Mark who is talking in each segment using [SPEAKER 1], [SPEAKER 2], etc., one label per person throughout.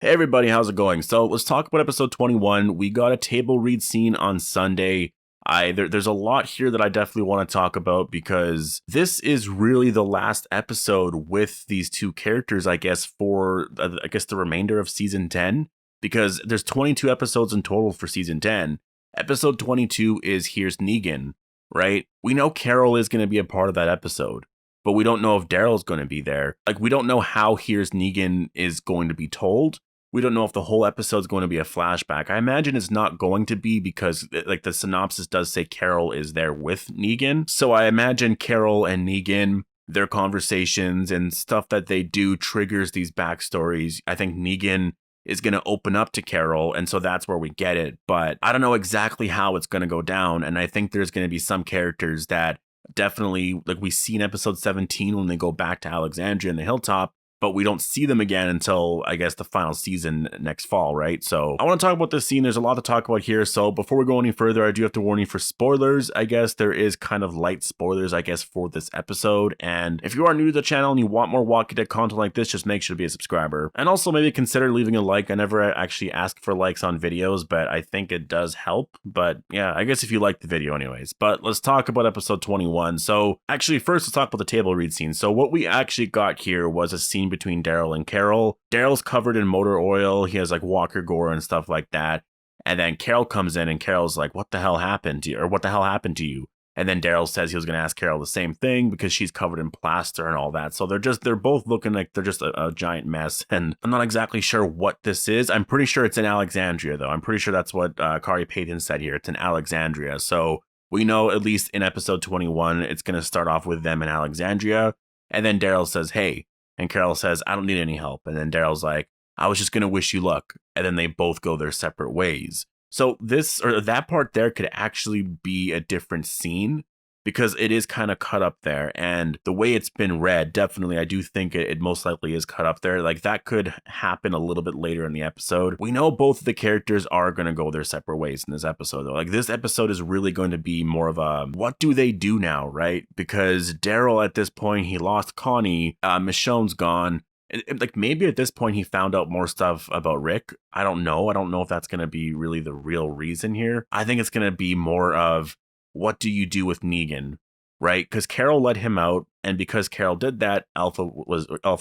[SPEAKER 1] Hey everybody, how's it going? So let's talk about episode 21. We got a table read scene on Sunday. There's a lot here that I definitely want to talk about because this is really the last episode with these two characters, I guess, for the remainder of season 10, because there's 22 episodes in total for season 10. Episode 22 is Here's Negan, right? We know Carol is going to be a part of that episode, but we don't know if Daryl's going to be there. Like, we don't know how Here's Negan is going to be told. We don't know if the whole episode's going to be a flashback. I imagine it's not going to be because, like, the synopsis does say Carol is there with Negan. So I imagine Carol and Negan, their conversations and stuff that they do triggers these backstories. I think Negan is going to open up to Carol, and so that's where we get it. But I don't know exactly how it's going to go down, and I think there's going to be some characters that definitely, like we see in episode 17 when they go back to Alexandria and the hilltop, but we don't see them again until, I guess, the final season next fall, right? So I want to talk about this scene. There's a lot to talk about here. So before we go any further, I do have to warn you for spoilers. I guess there is kind of light spoilers, I guess, for this episode. And if you are new to the channel and you want more Walking Dead content like this, just make sure to be a subscriber. And also maybe consider leaving a like. I never actually ask for likes on videos, but I think it does help. But yeah, I guess if you like the video anyways. But let's talk about episode 21. So actually, first let's talk about the table read scene. So what we actually got here was a scene between Daryl and Carol. Daryl's covered in motor oil. He has like walker gore and stuff like that. And then Carol comes in and Carol's like, what the hell happened to you? Or what the hell happened to you? And then Daryl says he was going to ask Carol the same thing because she's covered in plaster and all that. So they're both looking like they're just a giant mess. And I'm not exactly sure what this is. I'm pretty sure it's in Alexandria, though. I'm pretty sure that's what Kari Payton said here. It's in Alexandria. So we know at least in episode 21, it's going to start off with them in Alexandria. And then Daryl says, hey. And Carol says, I don't need any help. And then Daryl's like, I was just going to wish you luck. And then they both go their separate ways. So this or that part there could actually be a different scene because it is kind of cut up there. And the way it's been read, definitely, I do think it most likely is cut up there. Like that could happen a little bit later in the episode. We know both of the characters are going to go their separate ways in this episode, though. Like this episode is really going to be more of a, what do they do now, right? Because Daryl at this point, he lost Connie, Michonne's gone. Like maybe at this point he found out more stuff about Rick. I don't know. I don't know if that's going to be really the real reason here. I think it's going to be more of, what do you do with Negan, right? Because Carol let him out, and because Carol did that, Alpha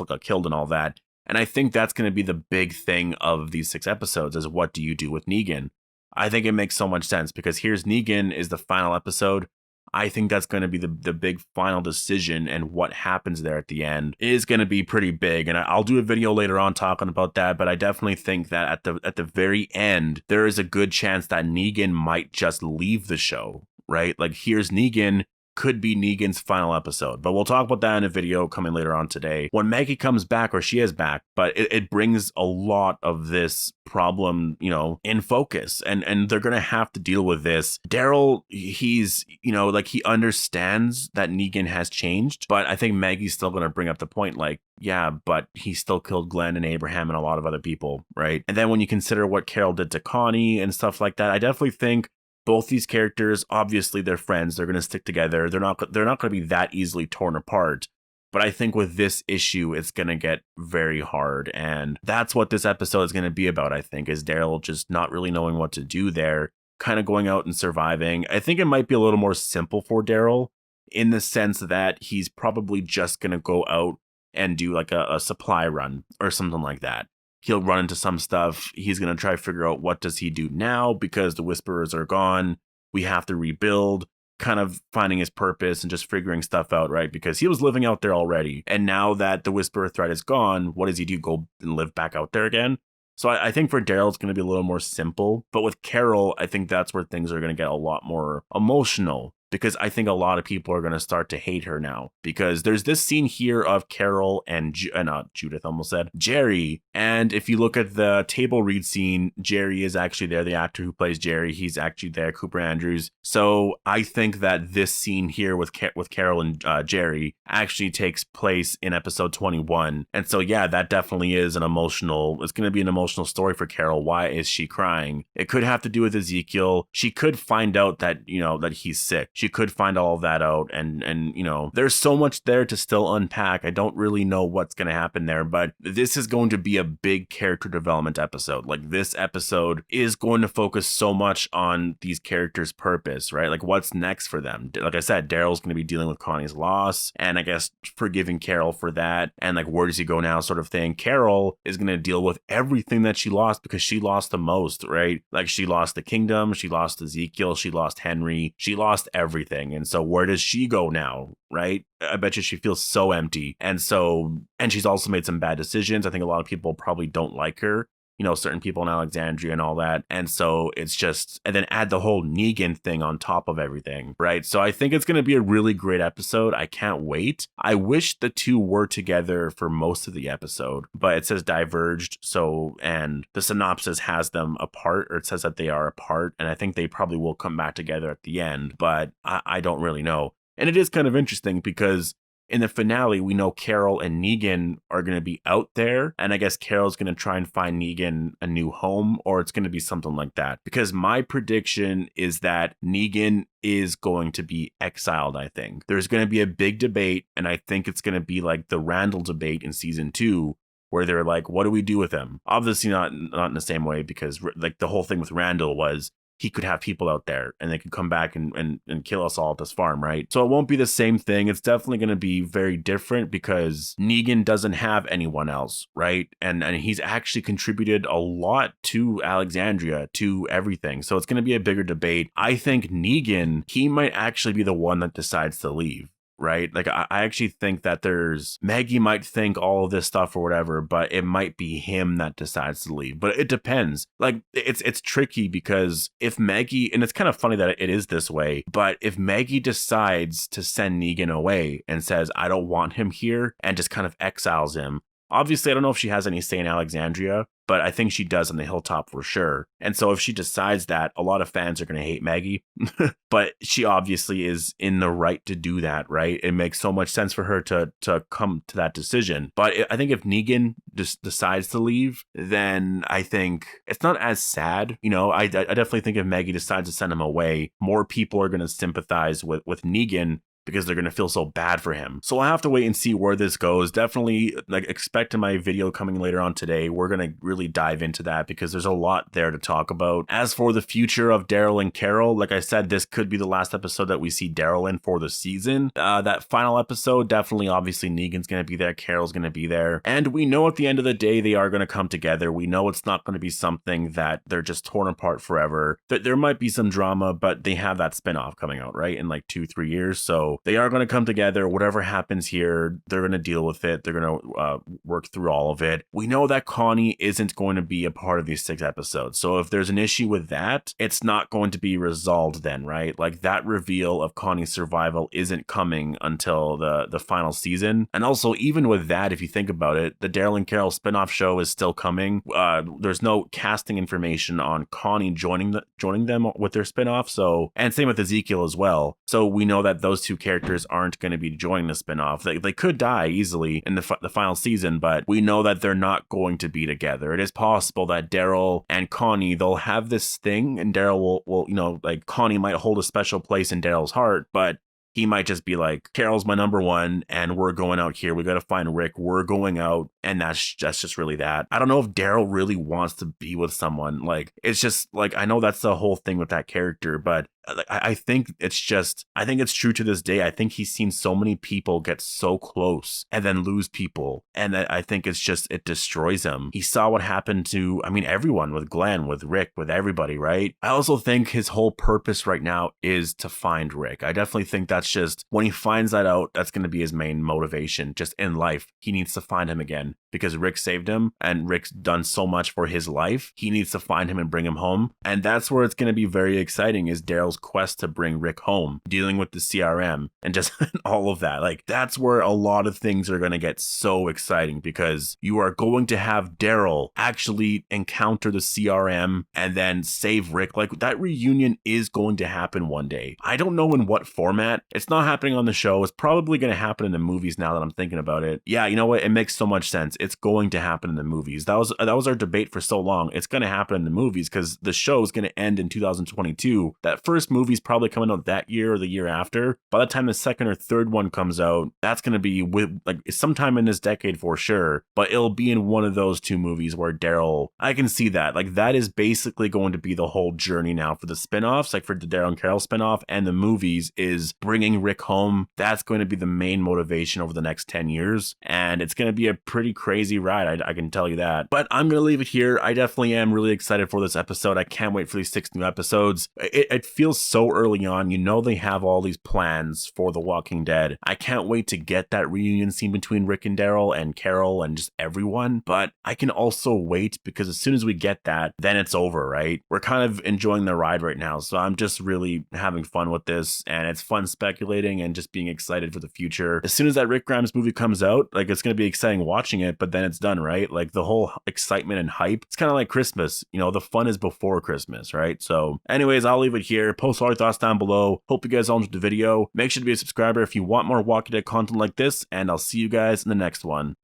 [SPEAKER 1] got killed and all that. And I think that's going to be the big thing of these 6 episodes is what do you do with Negan? I think it makes so much sense because Here's Negan is the final episode. I think that's going to be the big final decision, and what happens there at the end is going to be pretty big. And I'll do a video later on talking about that, but I definitely think that at the very end, there is a good chance that Negan might just leave the show, right? Like Here's Negan could be Negan's final episode, but we'll talk about that in a video coming later on today when Maggie comes back, or she is back. But it brings a lot of this problem, in focus, and they're gonna have to deal with this. Daryl, he's, like he understands that Negan has changed, but I think Maggie's still gonna bring up the point, like, yeah, but he still killed Glenn and Abraham and a lot of other people, right? And then when you consider what Carol did to Connie and stuff like that, I definitely think both these characters, obviously they're friends, they're going to stick together. They're not going to be that easily torn apart. But I think with this issue, it's going to get very hard. And that's what this episode is going to be about, I think, is Daryl just not really knowing what to do there, kind of going out and surviving. I think it might be a little more simple for Daryl in the sense that he's probably just going to go out and do like a supply run or something like that. He'll run into some stuff. He's going to try to figure out what does he do now because the Whisperers are gone. We have to rebuild, kind of finding his purpose and just figuring stuff out, right? Because he was living out there already. And now that the Whisperer threat is gone, what does he do? Go and live back out there again? So I think for Daryl, it's going to be a little more simple. But with Carol, I think that's where things are going to get a lot more emotional, because I think a lot of people are going to start to hate her now, because there's this scene here of Carol and not Judith, almost said Jerry. And if you look at the table read scene, Jerry is actually there. The actor who plays Jerry, he's actually there, Cooper Andrews. So I think that this scene here with Carol and Jerry actually takes place in episode 21. And so, yeah, that definitely is it's going to be an emotional story for Carol. Why is she crying? It could have to do with Ezekiel. She could find out that, that he's sick. she could find all of that out. And you know, there's so much there to still unpack. I don't really know what's going to happen there, but this is going to be a big character development episode. Like, this episode is going to focus so much on these characters' purpose, right? Like, what's next for them? Like I said, Daryl's going to be dealing with Connie's loss, and I guess forgiving Carol for that. And like, where does he go now, sort of thing. Carol is going to deal with everything that she lost, because she lost the most, right? Like, she lost the kingdom, she lost Ezekiel, she lost Henry, she lost everything. And so where does she go now, right? I bet you she feels so empty. And she's also made some bad decisions. I think a lot of people probably don't like her, you know, certain people in Alexandria and all that. And so it's just, and then add the whole Negan thing on top of everything, right? So I think it's going to be a really great episode. I can't wait. I wish the two were together for most of the episode, but it says Diverged. So, and the synopsis has them apart, or it says that they are apart. And I think they probably will come back together at the end, but I don't really know. And it is kind of interesting because in the finale, we know Carol and Negan are going to be out there, and I guess Carol's going to try and find Negan a new home, or it's going to be something like that. Because my prediction is that Negan is going to be exiled, I think. There's going to be a big debate, and I think it's going to be like the Randall debate in season 2, where they're like, what do we do with him? Obviously not in the same way, because like the whole thing with Randall was he could have people out there and they could come back and kill us all at this farm, right? So it won't be the same thing. It's definitely going to be very different because Negan doesn't have anyone else, right? And he's actually contributed a lot to Alexandria, to everything. So it's going to be a bigger debate. I think Negan, he might actually be the one that decides to leave. Right? Like, I actually think that Maggie might think all of this stuff or whatever, but it might be him that decides to leave. But it depends. Like, it's tricky because if Maggie, and it's kind of funny that it is this way, but if Maggie decides to send Negan away and says, I don't want him here, and just kind of exiles him, obviously, I don't know if she has any say in Alexandria, but I think she does on the hilltop for sure. And so if she decides that, a lot of fans are going to hate Maggie, but she obviously is in the right to do that, right? It makes so much sense for her to come to that decision. But I think if Negan just decides to leave, then I think it's not as sad. You know, I definitely think if Maggie decides to send him away, more people are going to sympathize with Negan, because they're going to feel so bad for him. So I'll have to wait and see where this goes. Definitely, like, expect in my video coming later on today, we're going to really dive into that because there's a lot there to talk about. As for the future of Daryl and Carol, like I said, this could be the last episode that we see Daryl in for the season. That final episode, definitely, obviously, Negan's going to be there, Carol's going to be there. And we know at the end of the day, they are going to come together. We know it's not going to be something that they're just torn apart forever. There might be some drama, but they have that spinoff coming out, right? In like 2-3 years. So they are going to come together. Whatever happens here, they're going to deal with it. They're going to work through all of it. We know that Connie isn't going to be a part of these 6 episodes. So if there's an issue with that, it's not going to be resolved then, right? Like, that reveal of Connie's survival isn't coming until the final season. And also, even with that, if you think about it, the Daryl and Carol spinoff show is still coming. There's no casting information on Connie joining them with their spinoff. So, and same with Ezekiel as well. So we know that those two characters aren't going to be joining the spinoff. They could die easily in the final season, but we know that they're not going to be together. It is possible that Daryl and Connie, they'll have this thing, and Daryl will, you know, like, Connie might hold a special place in Daryl's heart, but he might just be like, Carol's my number one, and we're going out here. We got to find Rick. We're going out, and that's just really that. I don't know if Daryl really wants to be with someone. Like, it's just like, I know that's the whole thing with that character, but I think it's true to this day. I think he's seen so many people get so close and then lose people. And I think it destroys him. He saw what happened to, everyone, with Glenn, with Rick, with everybody, right? I also think his whole purpose right now is to find Rick. I definitely think that's just, when he finds that out, that's going to be his main motivation just in life. He needs to find him again because Rick saved him and Rick's done so much for his life. He needs to find him and bring him home. And that's where it's going to be very exciting, is Daryl's quest to bring Rick home, dealing with the CRM and just all of that. Like, that's where a lot of things are going to get so exciting, because you are going to have Daryl actually encounter the CRM and then save Rick. Like, that reunion is going to happen one day. I don't know in what format. It's not happening on the show. It's probably going to happen in the movies now that I'm thinking about it. Yeah, you know what? It makes so much sense. It's going to happen in the movies. That was our debate for so long. It's going to happen in the movies because the show is going to end in 2022. That first first movie's probably coming out that year or the year after. By the time the second or third one comes out, that's going to be with like sometime in this decade for sure, but it'll be in one of those two movies where Daryl, I can see that. Like that is basically going to be the whole journey now for the spinoffs, like for the Daryl and Carol spinoff and the movies, is bringing Rick home. That's going to be the main motivation over the next 10 years. And it's going to be a pretty crazy ride. I can tell you that. But I'm going to leave it here. I definitely am really excited for this episode. I can't wait for these 6 new episodes. It feels so early on. You know, they have all these plans for The Walking Dead. I can't wait to get that reunion scene between Rick and Daryl and Carol and just everyone. But I can also wait because as soon as we get that, then it's over, right? We're kind of enjoying the ride right now. So I'm just really having fun with this, and it's fun speculating and just being excited for the future. As soon as that Rick Grimes movie comes out, like it's going to be exciting watching it, but then it's done, right? Like the whole excitement and hype, it's kind of like Christmas. You know, the fun is before Christmas, right? So anyways, I'll leave it here. Post all your thoughts down below. Hope you guys all enjoyed the video. Make sure to be a subscriber if you want more Walking Dead content like this, and I'll see you guys in the next one.